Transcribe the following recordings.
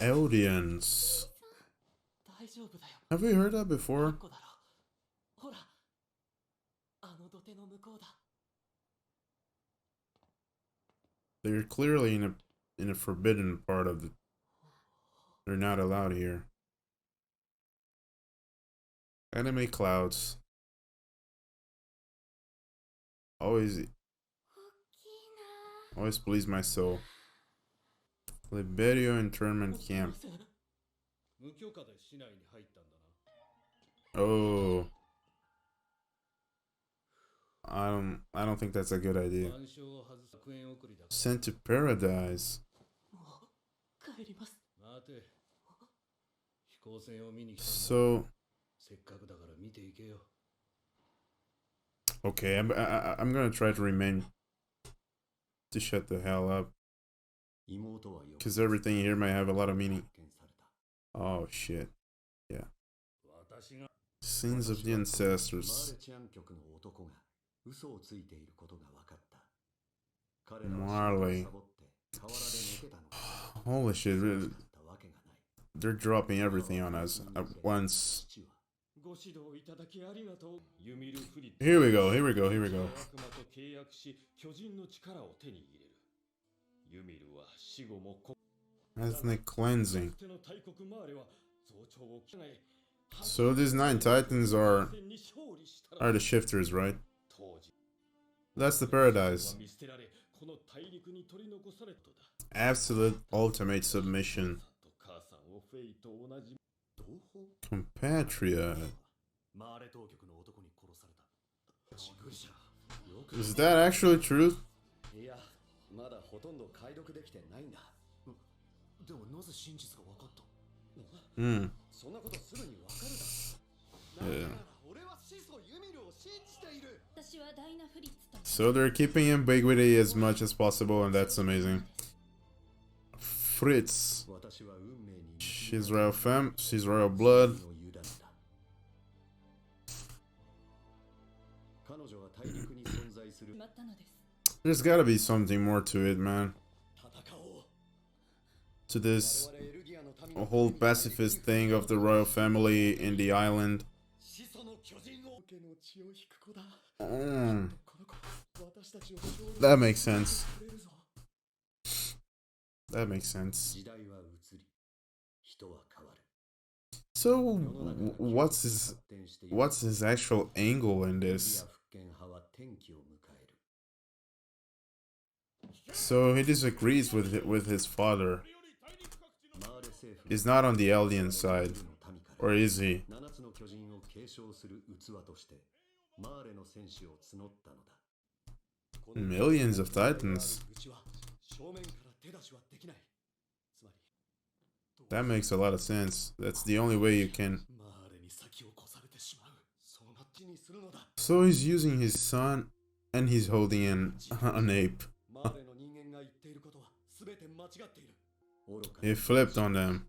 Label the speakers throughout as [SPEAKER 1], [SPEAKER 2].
[SPEAKER 1] Eldians. Have we heard that before? They're clearly in a forbidden part of the. They're not allowed here. Enemy clouds. Always please my soul. Liberio internment camp. Oh. I don't think that's a good idea. Sent to paradise. So okay, I'm gonna try to remain to shut the hell up, because everything here might have a lot of meaning. Oh shit. Yeah. Sins of the ancestors. Marley. Holy shit. They're dropping everything on us at once. Here we go. Ethnic cleansing. So these 9 titans are the shifters, right? That's the paradise. Absolute ultimate submission. Compatriot. Is that actually true? Hmm. Yeah. So they're keeping ambiguity as much as possible, and that's amazing. Fritz. She's royal femme, she's royal blood. There's gotta be something more to it, man. To this whole pacifist thing of the royal family in the island. That makes sense. That makes sense. So, what's his actual angle in this? So he disagrees with his father. He's not on the Eldian side, or is he? Millions of titans. That makes a lot of sense. That's the only way you can. So he's using his son, and he's holding an ape. He flipped on them.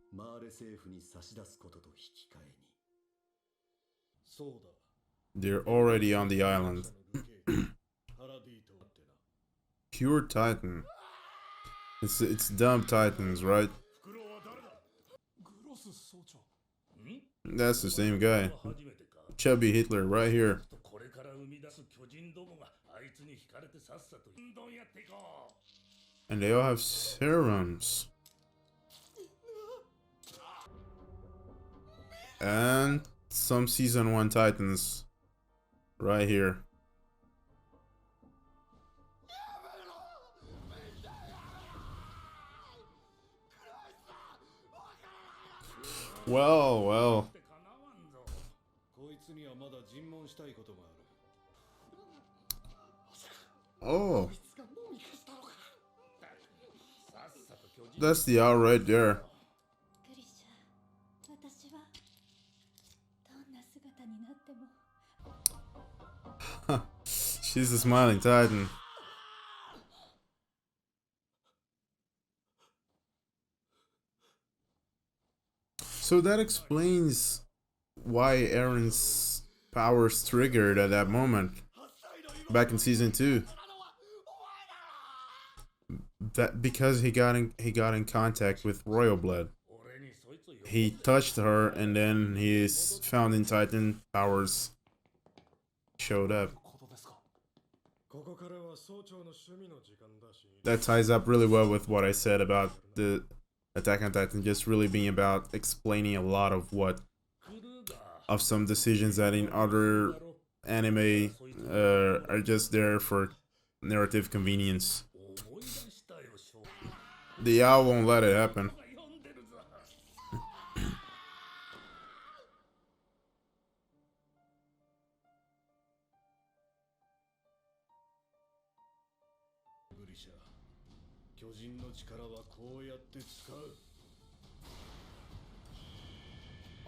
[SPEAKER 1] They're already on the island. Pure Titan. It's dumb Titans, right? That's the same guy. Chubby Hitler right here. And they all have serums. And some season 1 Titans right here. Well. Oh. That's the owl right there. She's the smiling Titan. So that explains why Aaron's powers triggered at that moment. back in season 2. That because he got in contact with Royal Blood. He touched her, and then his Founding Titan powers showed up. That ties up really well with what I said about the Attack on Titan just really being about explaining a lot of some decisions that in other anime are just there for narrative convenience. The owl won't let it happen.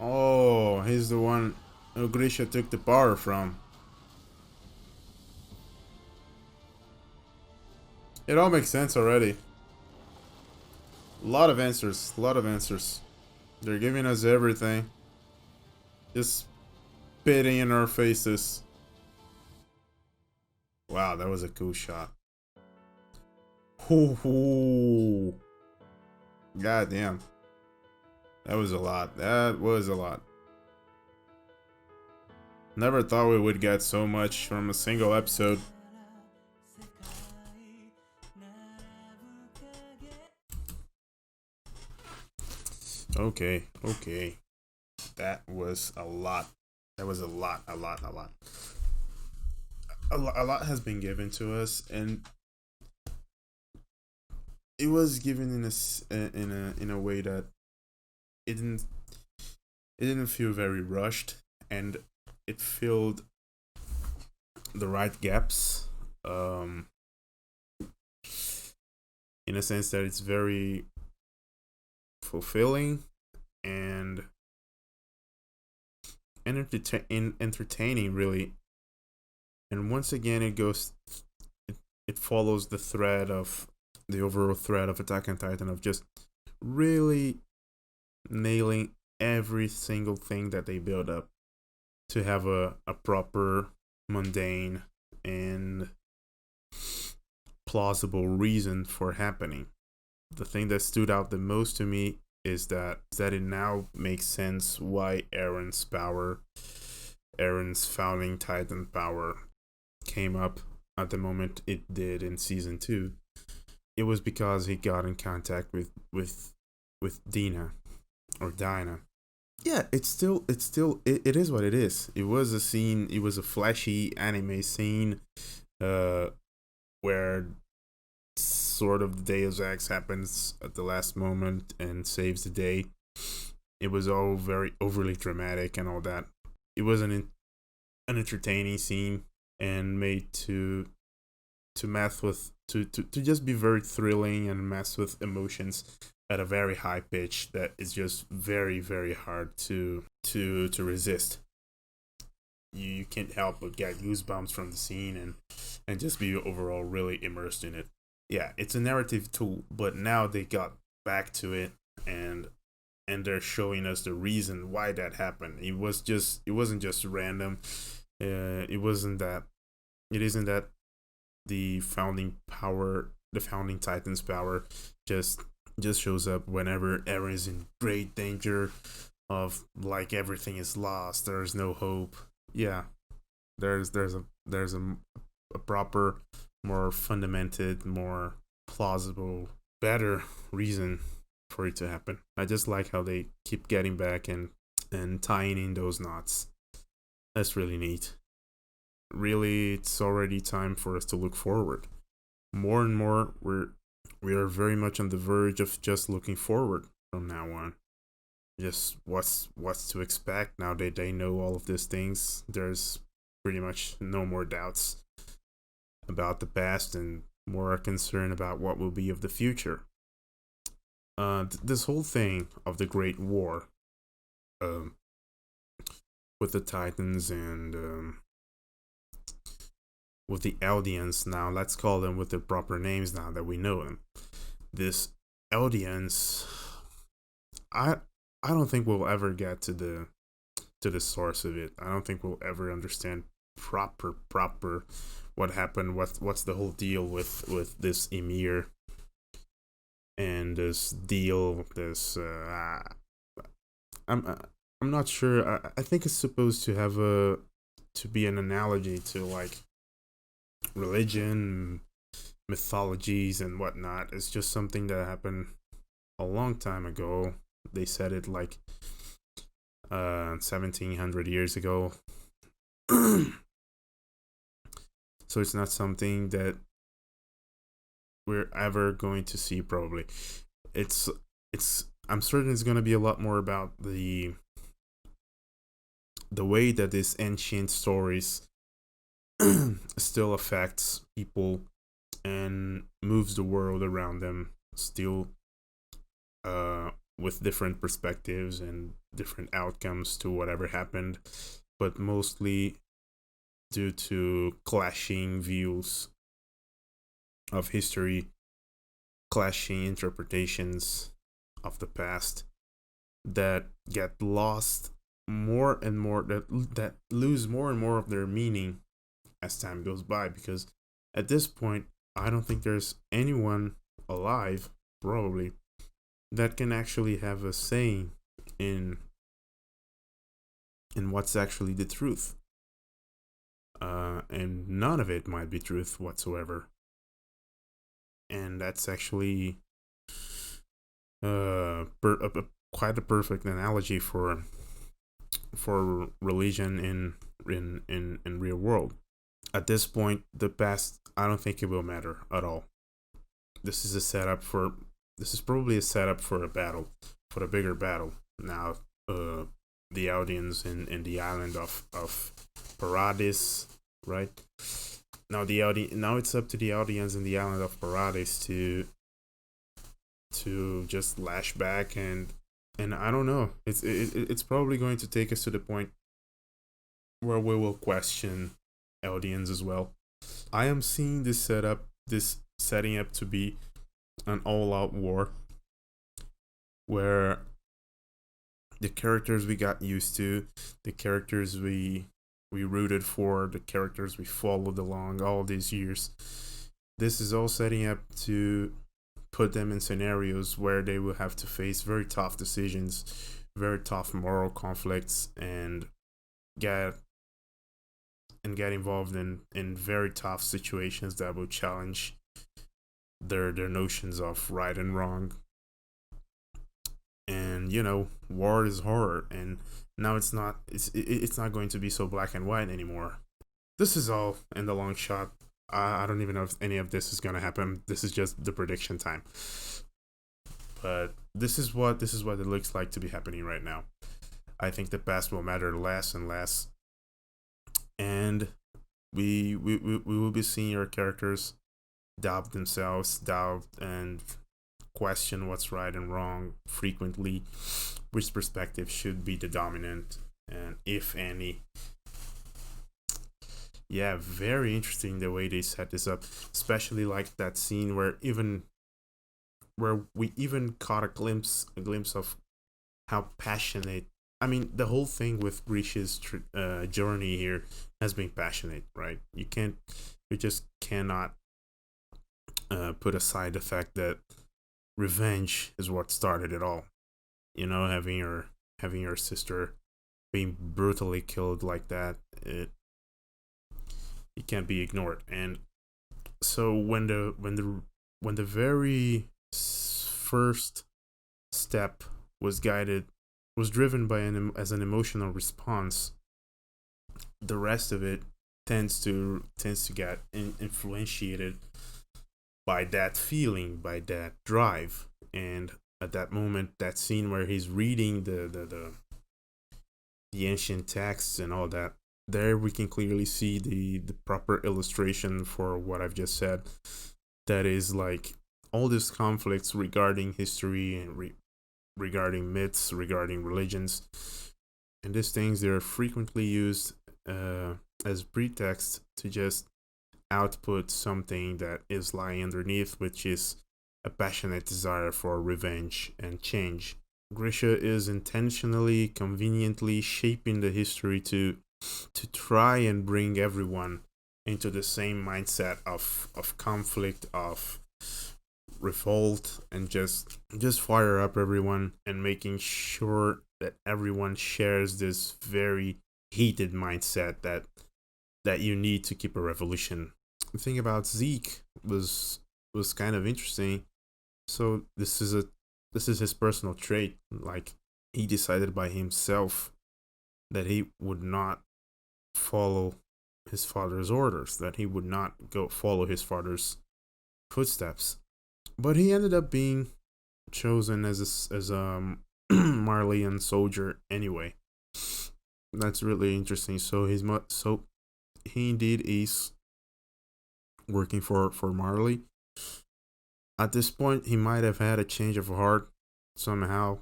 [SPEAKER 1] Oh, he's the one who Grisha took the power from. It all makes sense already. A lot of answers. A lot of answers. They're giving us everything. Just spitting in our faces. Wow, that was a cool shot. Ooh. God damn. That was a lot. That was a lot. Never thought we would get so much from a single episode. Okay, okay. That was a lot. That was a lot. A lot has been given to us, and it was given in a way that it didn't feel very rushed, and it filled the right gaps. In a sense that it's very fulfilling and entertaining, really. And once again, it follows the thread of the overall thread of Attack on Titan of just really nailing every single thing that they build up to have a proper, mundane, and plausible reason for happening. The thing that stood out the most to me is that it now makes sense why Eren's Founding Titan power came up at the moment it did in season 2. It was because he got in contact with Dina or Dinah. Yeah, it is what it is. It was a scene. It was a flashy anime scene, where sort of the Deus Ex happens at the last moment and saves the day. It was all very overly dramatic and all that. It was an entertaining scene and made to mess with to just be very thrilling and mess with emotions at a very high pitch that is just very, very hard to resist. You can't help but get goosebumps from the scene and just be overall really immersed in it. Yeah, it's a narrative tool, but now they got back to it and they're showing us the reason why that happened. It wasn't just random. It isn't that the founding Titans power just shows up whenever Eren is in great danger of like everything is lost, there's no hope. Yeah, there's a proper, more fundamented, more plausible, better reason for it to happen. I just like how they keep getting back and tying in those knots. That's really neat. Really, it's already time for us to look forward. More and more, we are very much on the verge of just looking forward from now on. Just what's to expect now that they know all of these things. There's pretty much no more doubts about the past and more concern about what will be of the future. This whole thing of the Great War, with the Titans and with the Eldians now, let's call them with the proper names now that we know them. This Eldians, I don't think we'll ever get to the source of it. I don't think we'll ever understand proper what happened, what's the whole deal with this Ymir and this deal, this I'm I'm not sure. I think it's supposed to have a to be an analogy to like religion, mythologies, and whatnot. It's just something that happened a long time ago. They said it like 1700 years ago. So it's not something that we're ever going to see probably. It's I'm certain it's going to be a lot more about the way that these ancient stories still affects people and moves the world around them still with different perspectives and different outcomes to whatever happened, but mostly due to clashing views of history, clashing interpretations of the past that get lost more and more, that lose more and more of their meaning as time goes by, because at this point I don't think there's anyone alive probably that can actually have a saying in what's actually the truth, and none of it might be truth whatsoever. And that's actually quite a perfect analogy for religion in real world. At this point, the past, I don't think it will matter at all. This is a setup for this is probably a setup for a battle, for a bigger battle. Now, the audience in the island of Paradis, right? Now it's up to the audience in the island of Paradis to just lash back and I don't know. It's probably going to take us to the point where we will question Eldians as well. I am seeing this setting up to be an all-out war where the characters we got used to, the characters we rooted for, the characters we followed along all these years, this is all setting up to put them in scenarios where they will have to face very tough decisions, very tough moral conflicts, and get involved in very tough situations that will challenge their notions of right and wrong. And war is horror, and now it's not going to be so black and white anymore. This is all in the long shot. I don't even know if any of this is gonna happen. This is just the prediction time. But this is what it looks like to be happening right now. I think the past will matter less and less, and we will be seeing our characters doubt themselves, doubt and question what's right and wrong frequently, which perspective should be the dominant, and if any. Yeah, very interesting the way they set this up, especially like that scene where we even caught a glimpse of how passionate. I mean, the whole thing with Grisha's journey here has been passionate, right? You just cannot put aside the fact that revenge is what started it all. Having your sister being brutally killed like that, it can't be ignored. And so when the very first step was driven by as an emotional response, the rest of it tends to get influentiated by that feeling, by that drive. And at that moment, that scene where he's reading the ancient texts and all that, there we can clearly see the proper illustration for what I've just said. That is like all these conflicts regarding history and regarding myths, regarding religions, and these things, they're frequently used as pretext to just output something that is lying underneath, which is a passionate desire for revenge and change. Grisha is intentionally, conveniently shaping the history to try and bring everyone into the same mindset of conflict, of revolt, and just fire up everyone and making sure that everyone shares this very heated mindset that you need to keep a revolution. The thing about Zeke was kind of interesting. So this is his personal trait. Like, he decided by himself that he would not follow his father's orders, that he would not go follow his father's footsteps. But he ended up being chosen as a Marleyan soldier anyway. That's really interesting. So he indeed is working for Marley. At this point, he might have had a change of heart somehow.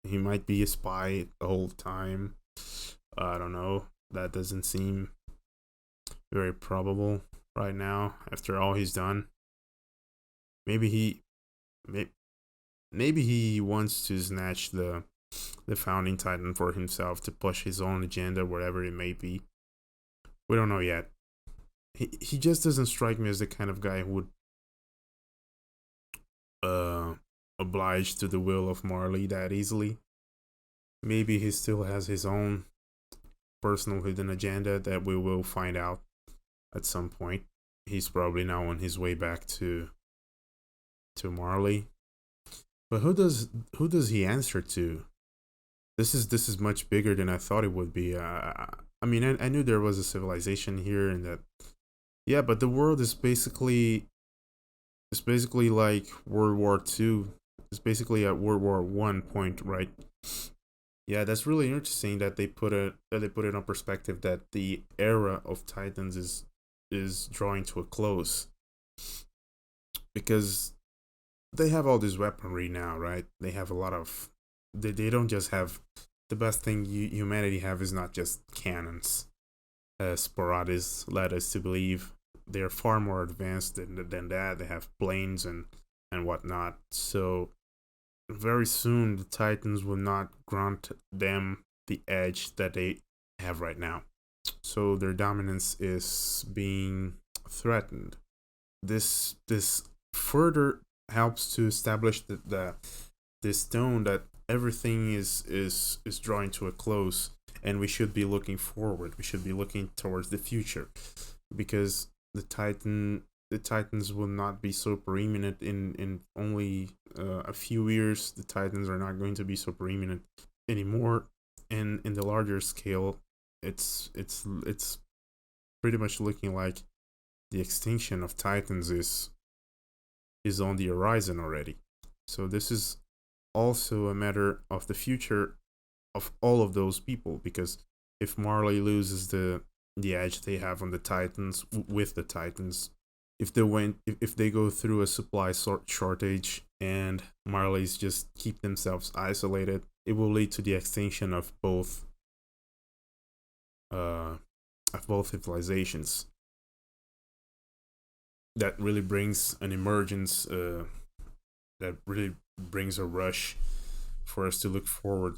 [SPEAKER 1] He might be a spy the whole time. I don't know. That doesn't seem very probable right now after all he's done. Maybe he maybe he wants to snatch the founding titan for himself to push his own agenda, whatever it may be. We don't know yet. He just doesn't strike me as the kind of guy who would uh oblige to the will of Marley that easily. Maybe he still has his own personal hidden agenda that we will find out at some point. He's probably now on his way back to Marley. But who does he answer to? This is much bigger than I thought it would be. I mean, I knew there was a civilization here, and that, yeah, but the world is basically like World War Two. It's basically at World War One point, right? Yeah, that's really interesting that they put it on perspective that the era of Titans is drawing to a close, because they have all this weaponry now, right? They have a lot of they don't just have the best thing humanity have is not just cannons, as Paradis led us to believe. They're far more advanced than that. They have planes and whatnot. So very soon the Titans will not grant them the edge that they have right now. So their dominance is being threatened. This further helps to establish the this tone that everything is drawing to a close, and we should be looking forward. We should be looking towards the future, because the Titans will not be so preeminent in only a few years. The Titans are not going to be so preeminent anymore, and in the larger scale, it's pretty much looking like the extinction of Titans is on the horizon already. So this is also a matter of the future of all of those people, because if Marley loses the edge they have on the Titans with the Titans, if they go through a supply shortage and Marleys just keep themselves isolated, it will lead to the extinction uh of both civilizations. That really brings an emergence, that really brings a rush for us to look forward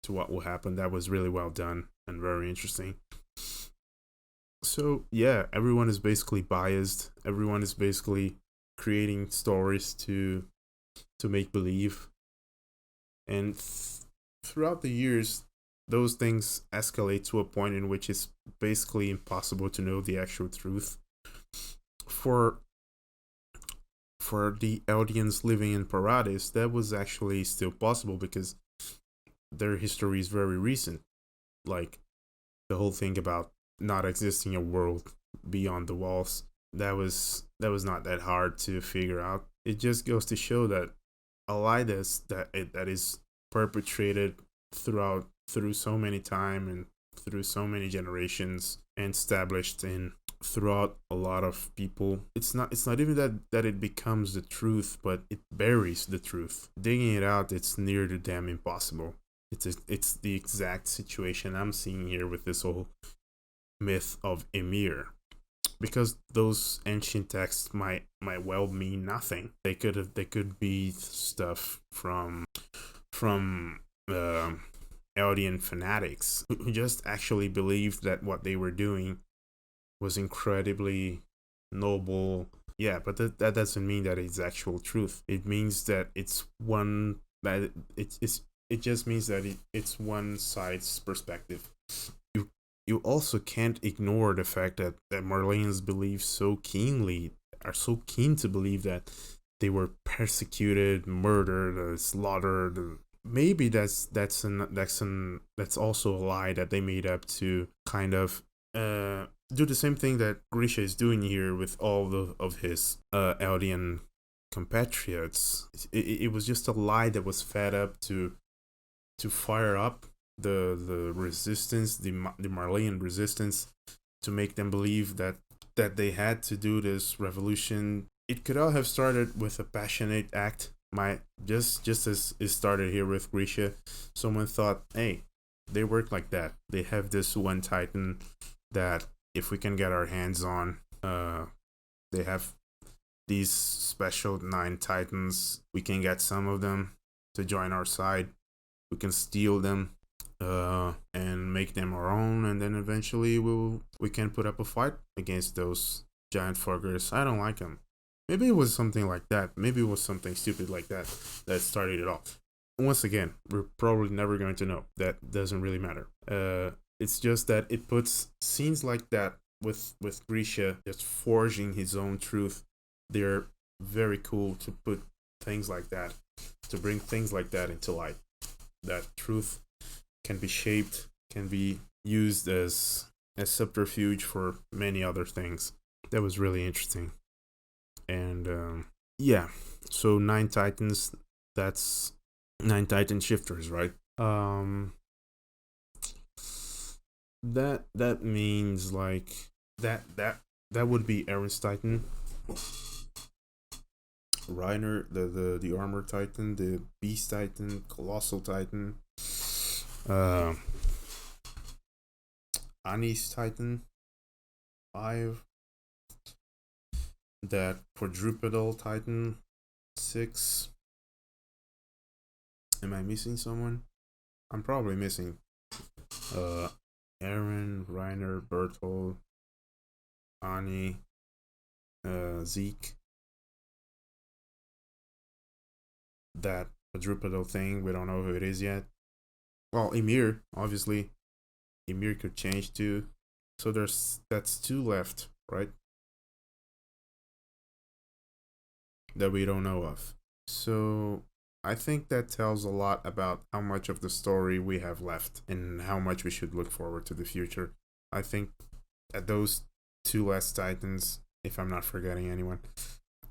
[SPEAKER 1] to what will happen. That was really well done and very interesting. So yeah, everyone is basically biased. Everyone is basically creating stories to make believe, and throughout the years, those things escalate to a point in which it's basically impossible to know the actual truth. For the audience living in Paradis, that was actually still possible because their history is very recent. Like the whole thing about not existing a world beyond the walls, that was not that hard to figure out. It just goes to show that a lie that is perpetrated through so many time and through so many generations and established in throughout a lot of people. It's not even that it becomes the truth, but it buries the truth. Digging it out, it's near to damn impossible. It's the exact situation I'm seeing here with this whole myth of Emir, because those ancient texts might well mean nothing. They could be stuff from Eldian fanatics who just actually believed that what they were doing was incredibly noble. Yeah, but that doesn't mean that it's actual truth. It means that it's one that it's it just means that it's one side's perspective. You you also can't ignore the fact that Marleyans believe so keenly are so keen to believe that they were persecuted, murdered, slaughtered. Maybe that's also a lie that they made up to kind of do the same thing that Grisha is doing here with all of his Eldian compatriots. It was just a lie that was fed up to fire up the resistance, the Marleyan resistance, to make them believe that they had to do this revolution. It could all have started with a passionate act. Just as it started here with Grisha, someone thought, hey, they work like that. They have this one Titan that if we can get our hands on, they have these special 9 Titans. We can get some of them to join our side. We can steal them, and make them our own, and then eventually we can put up a fight against those giant fuckers. I don't like them. Maybe it was something like that. Maybe it was something stupid like that that started it off. Once again, we're probably never going to know. That doesn't really matter. It's just that it puts scenes like that with Grisha just forging his own truth. They're very cool to put things like that, to bring things like that into light. That truth can be shaped, can be used as subterfuge for many other things. That was really interesting. And yeah, so 9 Titans. That's 9 Titan shifters, right? That means like that would be Aaron's Titan, Reiner, the Armor Titan, the Beast Titan, Colossal Titan, uh, Ani's Titan 5, that Quadrupedal Titan 6. Am I missing someone? I'm probably missing Aaron, Reiner, Berthold, Ani, Zeke. That quadrupedal thing, we don't know who it is yet. Well, Ymir, obviously. Ymir could change too. So that's 2 left, right? That we don't know of. So I think that tells a lot about how much of the story we have left and how much we should look forward to the future. I think that those 2 last Titans, if I'm not forgetting anyone,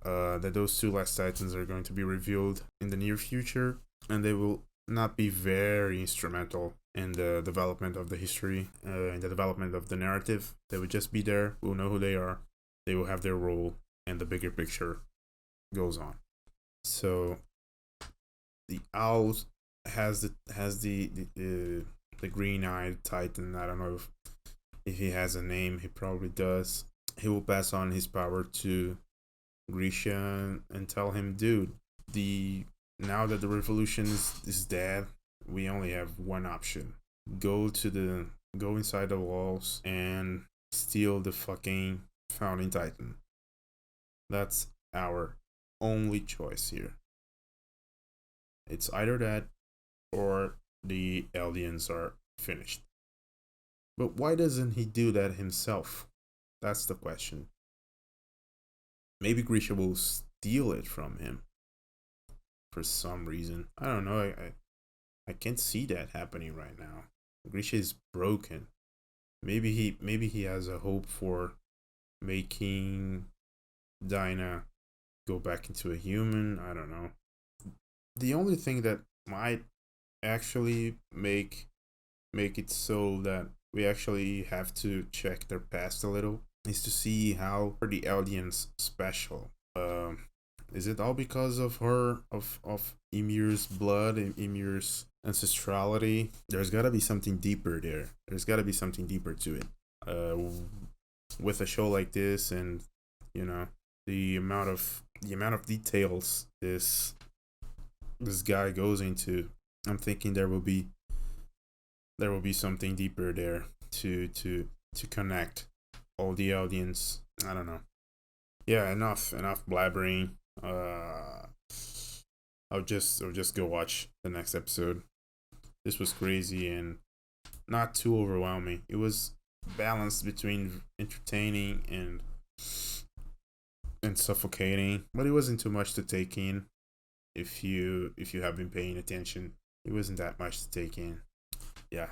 [SPEAKER 1] that those 2 last Titans are going to be revealed in the near future, and they will not be very instrumental in the development of the history, in the development of the narrative. They will just be there. We'll know who they are. They will have their role, and the bigger picture goes on. So the owl has the green-eyed Titan. I don't know if he has a name. He probably does. He will pass on his power to Grisha and tell him, dude, now that the revolution is dead, we only have one option. Go inside the walls and steal the fucking founding Titan. That's our only choice here. It's either that or the Eldians are finished. But why doesn't he do that himself? That's the question. Maybe Grisha will steal it from him for some reason. I don't know. I can't see that happening right now. Grisha is broken. Maybe he has a hope for making Dinah go back into a human. I don't know. The only thing that might actually make it so that we actually have to check their past a little is to see how are the Eldians special. Is it all because of her of Ymir's blood and Ymir's ancestrality? There's gotta be something deeper there. There's gotta be something deeper to it. With a show like this, and you know the amount of details this guy goes into, I'm thinking there will be something deeper there to connect. all the audience. I don't know. Yeah, enough blabbering. Uh, I'll just go watch the next episode. This was crazy and not too overwhelming. It was balanced between entertaining and suffocating, but it wasn't too much to take in. If you have been paying attention, it wasn't that much to take in. Yeah,